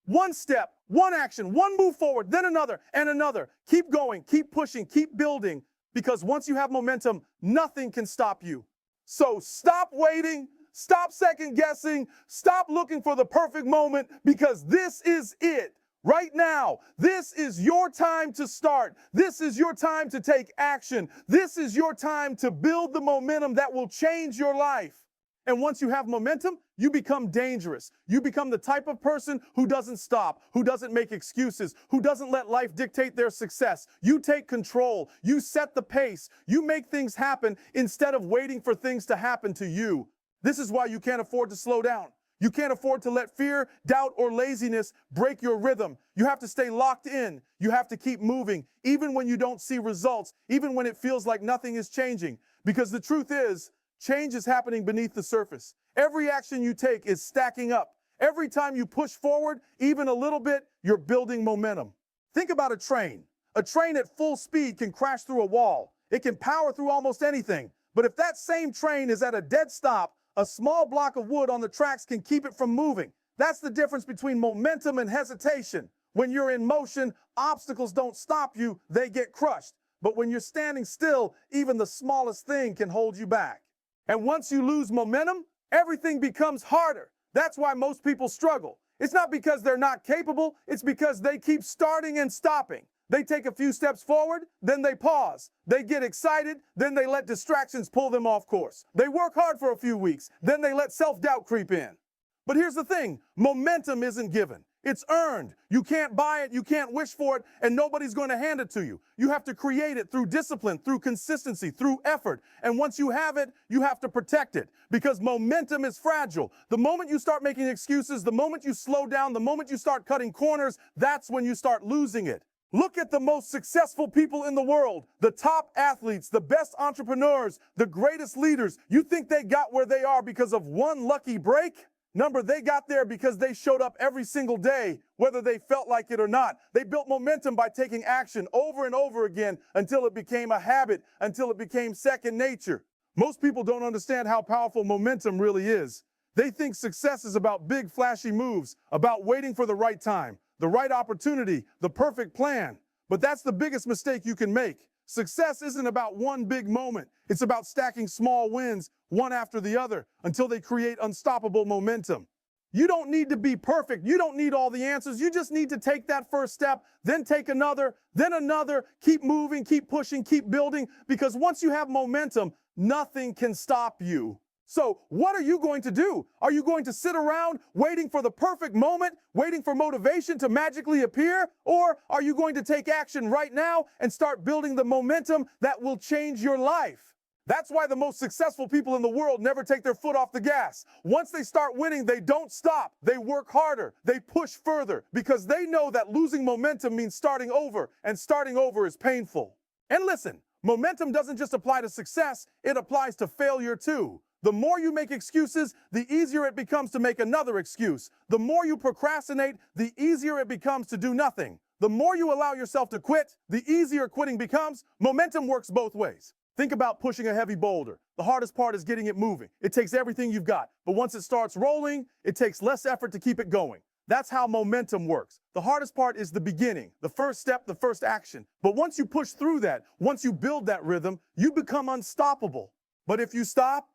One step, one action, one move forward, then another and another. Keep going, keep pushing, keep building, because once you have momentum, nothing can stop you. So stop waiting, stop second guessing, stop looking for the perfect moment, because this is it. Right now, this is your time to start. This is your time to take action. This is your time to build the momentum that will change your life. And once you have momentum, you become dangerous. You become the type of person who doesn't stop, who doesn't make excuses, who doesn't let life dictate their success. You take control. You set the pace. You make things happen instead of waiting for things to happen to you. This is why you can't afford to slow down. You can't afford to let fear, doubt, or laziness break your rhythm. You have to stay locked in. You have to keep moving, even when you don't see results, even when it feels like nothing is changing. Because the truth is, change is happening beneath the surface. Every action you take is stacking up. Every time you push forward, even a little bit, you're building momentum. Think about a train. A train at full speed can crash through a wall. It can power through almost anything. But if that same train is at a dead stop, a small block of wood on the tracks can keep it from moving. That's the difference between momentum and hesitation. When you're in motion, obstacles don't stop you, they get crushed. But when you're standing still, even the smallest thing can hold you back. And once you lose momentum, everything becomes harder. That's why most people struggle. It's not because they're not capable, it's because they keep starting and stopping. They take a few steps forward, then they pause. They get excited, then they let distractions pull them off course. They work hard for a few weeks, then they let self-doubt creep in. But here's the thing, momentum isn't given. It's earned. You can't buy it, you can't wish for it, and nobody's going to hand it to you. You have to create it through discipline, through consistency, through effort. And once you have it, you have to protect it, because momentum is fragile. The moment you start making excuses, the moment you slow down, the moment you start cutting corners, that's when you start losing it. Look at the most successful people in the world, the top athletes, the best entrepreneurs, the greatest leaders. You think they got where they are because of one lucky break? Number, they got there because they showed up every single day, whether they felt like it or not. They built momentum by taking action over and over again until it became a habit, until it became second nature. Most people don't understand how powerful momentum really is. They think success is about big, flashy moves, about waiting for the right time, the right opportunity, the perfect plan. But that's the biggest mistake you can make. Success isn't about one big moment. It's about stacking small wins, one after the other, until they create unstoppable momentum. You don't need to be perfect. You don't need all the answers. You just need to take that first step, then take another, then another. Keep moving, keep pushing, keep building, because once you have momentum, nothing can stop you. So what are you going to do? Are you going to sit around waiting for the perfect moment, waiting for motivation to magically appear? Or are you going to take action right now and start building the momentum that will change your life? That's why the most successful people in the world never take their foot off the gas. Once they start winning, they don't stop. They work harder. They push further, because they know that losing momentum means starting over, and starting over is painful. And listen, momentum doesn't just apply to success, it applies to failure too. The more you make excuses, the easier it becomes to make another excuse. The more you procrastinate, the easier it becomes to do nothing. The more you allow yourself to quit, the easier quitting becomes. Momentum works both ways. Think about pushing a heavy boulder. The hardest part is getting it moving. It takes everything you've got. But once it starts rolling, it takes less effort to keep it going. That's how momentum works. The hardest part is the beginning, the first step, the first action. But once you push through that, once you build that rhythm, you become unstoppable. But if you stop,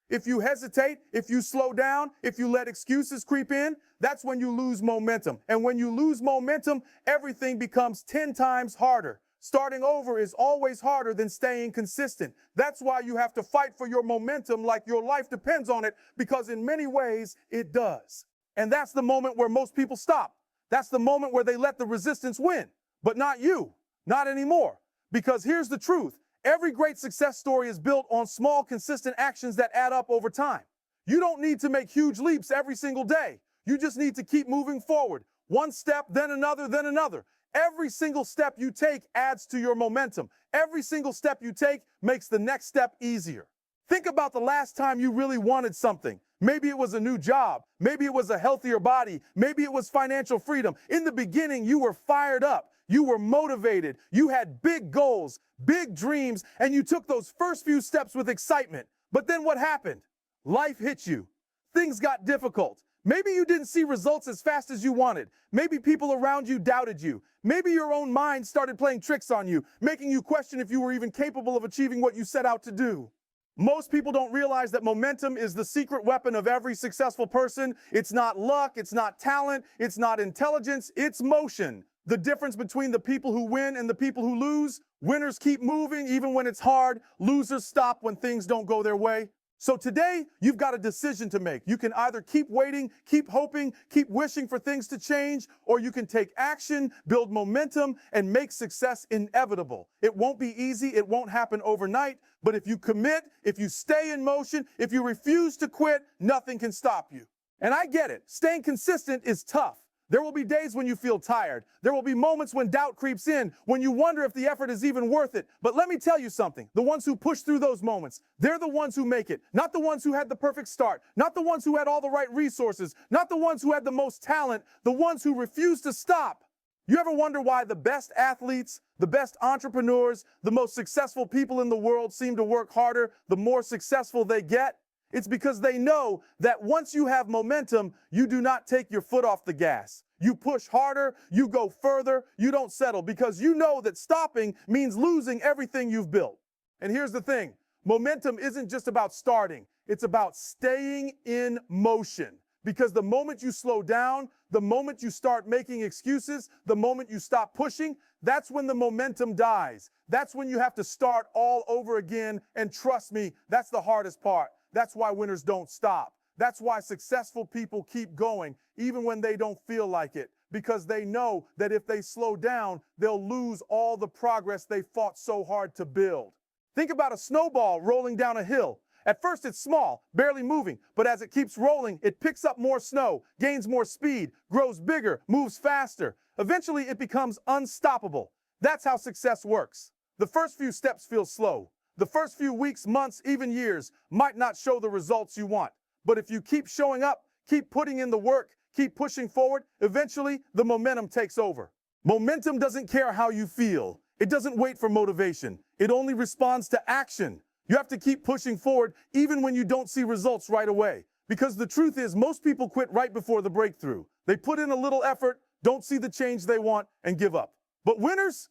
if you hesitate, if you slow down, if you let excuses creep in, that's when you lose momentum. And when you lose momentum, everything becomes 10 times harder. Starting over is always harder than staying consistent. That's why you have to fight for your momentum like your life depends on it, because in many ways it does. And that's the moment where most people stop. That's the moment where they let the resistance win. But not you, not anymore. Because here's the truth. Every great success story is built on small, consistent actions that add up over time. You don't need to make huge leaps every single day. You just need to keep moving forward. One step, then another, then another. Every single step you take adds to your momentum. Every single step you take makes the next step easier. Think about the last time you really wanted something. Maybe it was a new job. Maybe it was a healthier body. Maybe it was financial freedom. In the beginning, you were fired up. You were motivated. You had big goals, big dreams, and you took those first few steps with excitement. But then what happened? Life hit you. Things got difficult. Maybe you didn't see results as fast as you wanted. Maybe people around you doubted you. Maybe your own mind started playing tricks on you, making you question if you were even capable of achieving what you set out to do. Most people don't realize that momentum is the secret weapon of every successful person. It's not luck, it's not talent, it's not intelligence, it's motion. The difference between the people who win and the people who lose: winners keep moving even when it's hard, losers stop when things don't go their way. So today, you've got a decision to make. You can either keep waiting, keep hoping, keep wishing for things to change, or you can take action, build momentum, and make success inevitable. It won't be easy, it won't happen overnight, but if you commit, if you stay in motion, if you refuse to quit, nothing can stop you. And I get it, staying consistent is tough. There will be days when you feel tired. There will be moments when doubt creeps in, when you wonder if the effort is even worth it. But let me tell you something. The ones who push through those moments, they're the ones who make it. Not the ones who had the perfect start. Not the ones who had all the right resources. Not the ones who had the most talent. The ones who refuse to stop. You ever wonder why the best athletes, the best entrepreneurs, the most successful people in the world seem to work harder the more successful they get? It's because they know that once you have momentum, you do not take your foot off the gas. You push harder, you go further, you don't settle, because you know that stopping means losing everything you've built. And here's the thing, momentum isn't just about starting, it's about staying in motion. Because the moment you slow down, the moment you start making excuses, the moment you stop pushing, that's when the momentum dies. That's when you have to start all over again, and trust me, that's the hardest part. That's why winners don't stop. That's why successful people keep going, even when they don't feel like it, because they know that if they slow down, they'll lose all the progress they fought so hard to build. Think about a snowball rolling down a hill. At first it's small, barely moving, but as it keeps rolling, it picks up more snow, gains more speed, grows bigger, moves faster. Eventually it becomes unstoppable. That's how success works. The first few steps feel slow. The first few weeks, months, even years might not show the results you want. But if you keep showing up, keep putting in the work, keep pushing forward, eventually the momentum takes over. Momentum doesn't care how you feel. It doesn't wait for motivation. It only responds to action. You have to keep pushing forward even when you don't see results right away. Because the truth is, most people quit right before the breakthrough. They put in a little effort, don't see the change they want, and give up. But winners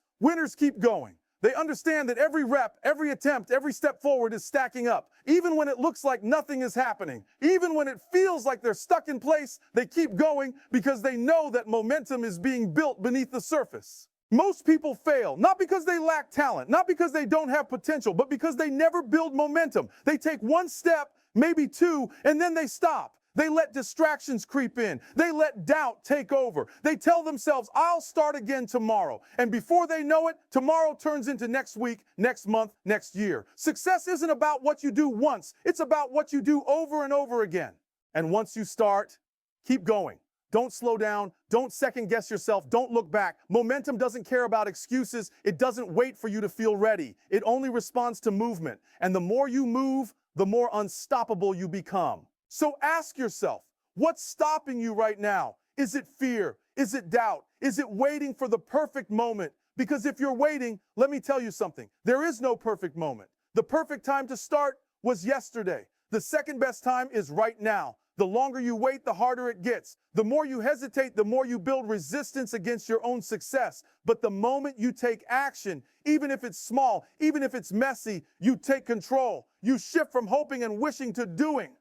keep going. They understand that every rep, every attempt, every step forward is stacking up. Even when it looks like nothing is happening, even when it feels like they're stuck in place, they keep going because they know that momentum is being built beneath the surface. Most people fail, not because they lack talent, not because they don't have potential, but because they never build momentum. They take one step, maybe two, and then they stop. They let distractions creep in. They let doubt take over. They tell themselves, I'll start again tomorrow. And before they know it, tomorrow turns into next week, next month, next year. Success isn't about what you do once. It's about what you do over and over again. And once you start, keep going. Don't slow down. Don't second guess yourself. Don't look back. Momentum doesn't care about excuses. It doesn't wait for you to feel ready. It only responds to movement. And the more you move, the more unstoppable you become. So ask yourself, what's stopping you right now? Is it fear? Is it doubt? Is it waiting for the perfect moment? Because if you're waiting, let me tell you something. There is no perfect moment. The perfect time to start was yesterday. The second best time is right now. The longer you wait, the harder it gets. The more you hesitate, the more you build resistance against your own success. But the moment you take action, even if it's small, even if it's messy, you take control. You shift from hoping and wishing to doing.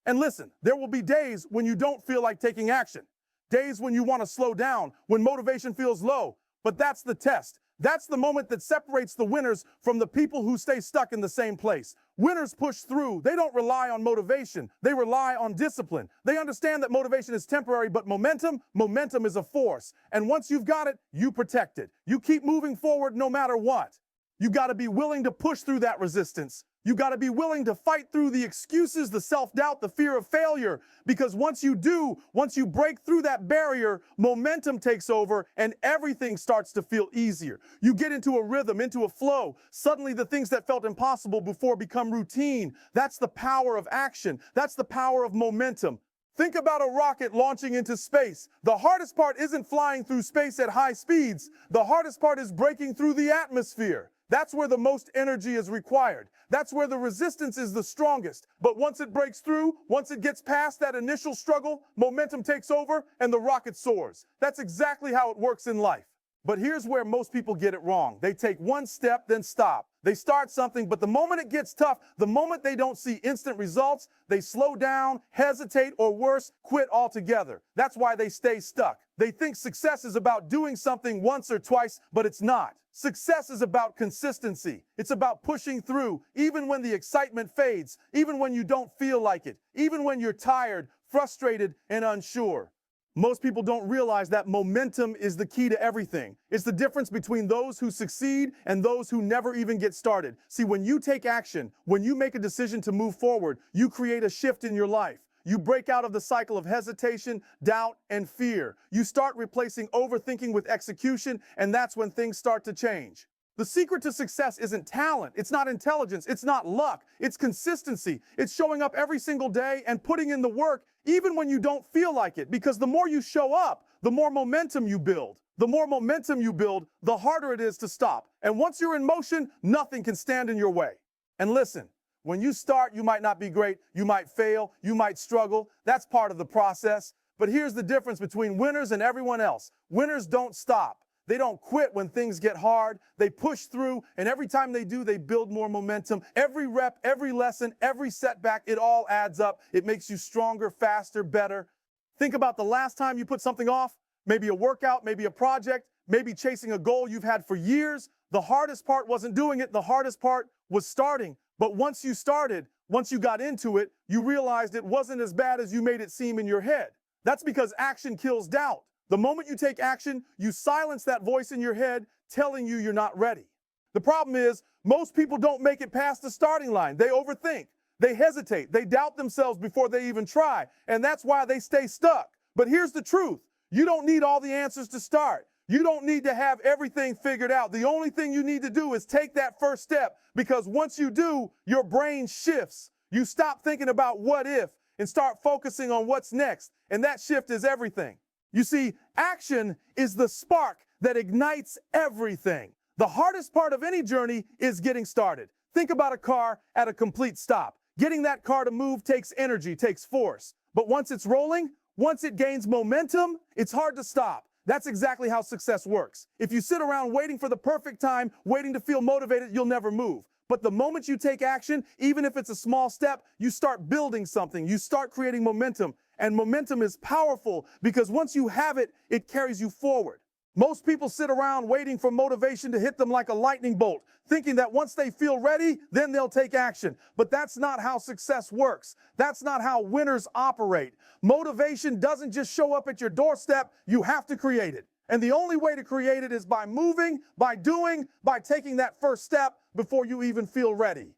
And listen, there will be days when you don't feel like taking action. Days when you want to slow down, when motivation feels low. But that's the test. That's the moment that separates the winners from the people who stay stuck in the same place. Winners push through. They don't rely on motivation. They rely on discipline. They understand that motivation is temporary, but momentum is a force. And once you've got it, you protect it. You keep moving forward no matter what. You got to be willing to push through that resistance. You got to be willing to fight through the excuses, the self-doubt, the fear of failure. Because once you break through that barrier, momentum takes over and everything starts to feel easier. You get into a rhythm, into a flow. Suddenly the things that felt impossible before become routine. That's the power of action. That's the power of momentum. Think about a rocket launching into space. The hardest part isn't flying through space at high speeds. The hardest part is breaking through the atmosphere. That's where the most energy is required. That's where the resistance is the strongest. But once it breaks through, once it gets past that initial struggle, momentum takes over and the rocket soars. That's exactly how it works in life. But here's where most people get it wrong. They take one step, then stop. They start something, but the moment it gets tough, the moment they don't see instant results, they slow down, hesitate, or worse, quit altogether. That's why they stay stuck. They think success is about doing something once or twice, but it's not. Success is about consistency. It's about pushing through, even when the excitement fades, even when you don't feel like it, even when you're tired, frustrated, and unsure. Most people don't realize that momentum is the key to everything. It's the difference between those who succeed and those who never even get started. See, when you take action, when you make a decision to move forward, you create a shift in your life. You break out of the cycle of hesitation, doubt, and fear. You start replacing overthinking with execution, and that's when things start to change. The secret to success isn't talent, it's not intelligence, it's not luck, it's consistency. It's showing up every single day and putting in the work even when you don't feel like it, because the more you show up, the more momentum you build. The more momentum you build, the harder it is to stop. And once you're in motion, nothing can stand in your way. And listen, when you start, you might not be great, you might fail, you might struggle. That's part of the process. But here's the difference between winners and everyone else. Winners don't stop. They don't quit when things get hard. They push through, and every time they do, they build more momentum. Every rep, every lesson, every setback, it all adds up. It makes you stronger, faster, better. Think about the last time you put something off, maybe a workout, maybe a project, maybe chasing a goal you've had for years. The hardest part wasn't doing it. The hardest part was starting. But once you started, once you got into it, you realized it wasn't as bad as you made it seem in your head. That's because action kills doubt. The moment you take action, you silence that voice in your head telling you you're not ready. The problem is, most people don't make it past the starting line. They overthink, they hesitate, they doubt themselves before they even try, and that's why they stay stuck. But here's the truth. You don't need all the answers to start. You don't need to have everything figured out. The only thing you need to do is take that first step, because once you do, your brain shifts. You stop thinking about what if and start focusing on what's next, and that shift is everything. You see, action is the spark that ignites everything. The hardest part of any journey is getting started. Think about a car at a complete stop. Getting that car to move takes energy, takes force. But once it's rolling, once it gains momentum, it's hard to stop. That's exactly how success works. If you sit around waiting for the perfect time, waiting to feel motivated, you'll never move. But the moment you take action, even if it's a small step, you start building something. You start creating momentum. And momentum is powerful because once you have it, it carries you forward. Most people sit around waiting for motivation to hit them like a lightning bolt, thinking that once they feel ready, then they'll take action. But that's not how success works. That's not how winners operate. Motivation doesn't just show up at your doorstep. You have to create it. And the only way to create it is by moving, by doing, by taking that first step before you even feel ready.